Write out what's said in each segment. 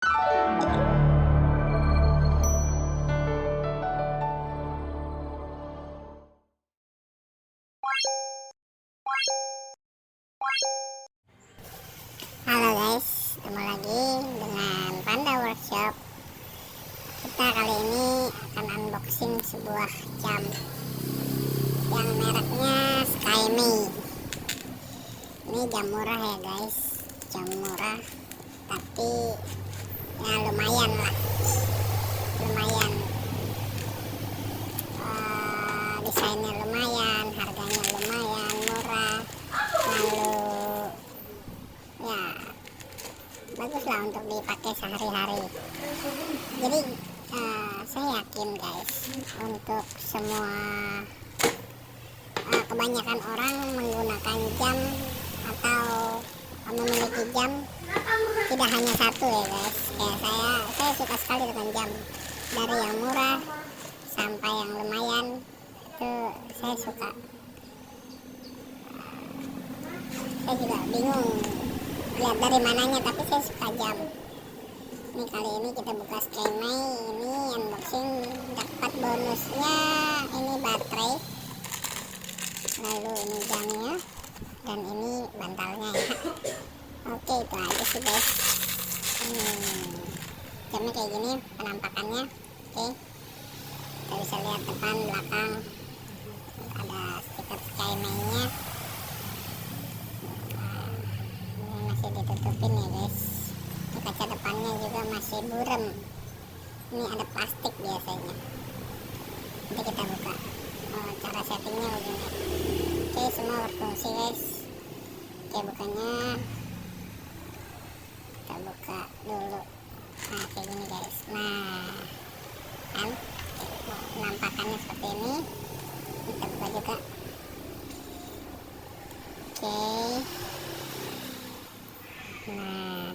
Halo guys, ketemu lagi dengan Panda Workshop. Kita kali ini akan unboxing sebuah jam yang mereknya SkyMei. Ini jam murah ya guys, jam murah tapi ya lumayan lah, lumayan. Desainnya lumayan, harganya lumayan murah, lalu ya bagus lah untuk dipakai sehari-hari. Jadi saya yakin guys, untuk semua kebanyakan orang menggunakan jam atau memiliki jam tidak hanya satu ya guys. Kayak saya suka sekali dengan jam, dari yang murah sampai yang lumayan itu saya suka. Saya juga bingung lihat dari mananya, tapi saya suka jam. Ini kali ini kita buka SkyMei, ini unboxing, dapat bonusnya ini baterai, lalu ini jamnya, dan ini bantalnya ya. Oke, itu aja sih guys. Jamnya kayak gini penampakannya. Oke, kita bisa lihat depan belakang ada stiker SkyMei nya. Ini masih ditutupin ya guys. Kaca depannya juga masih burem. Ini ada plastik biasanya. Nanti kita buka. Cara settingnya begini. Oke, semua berfungsi guys. Oke, bukanya kita buka dulu. Nah, kayak gini guys. Nah, kan penampakannya seperti ini. Kita buka juga. Oke. Nah,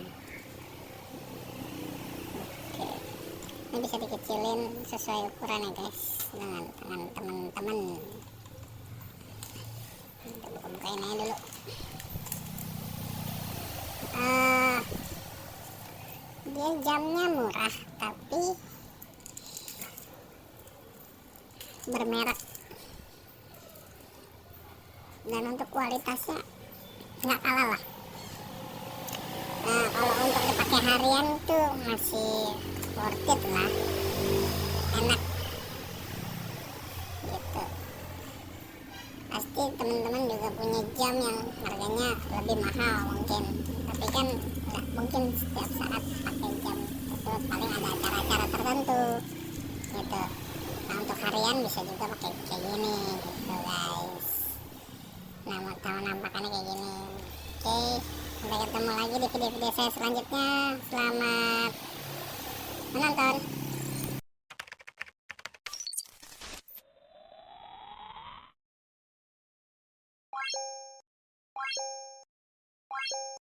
ini bisa dikecilin sesuai ukuran ya guys, dengan tangan teman-teman. Kita buka-bukain aja dulu. Dia jamnya murah tapi bermerek, dan untuk kualitasnya nggak kalah lah. Nah, kalau untuk dipakai harian tuh masih worth it lah, enak gitu. Pasti teman-teman juga punya jam yang harganya lebih mahal mungkin, tapi kan nggak mungkin setiap saat pakai jam itu, paling ada acara-acara tertentu gitu. Nah, untuk harian bisa juga pakai kayak gini gitu guys. Nah, mau tahu nampakannya kayak gini. Oke, sampai ketemu lagi di video-video saya selanjutnya. Selamat menonton.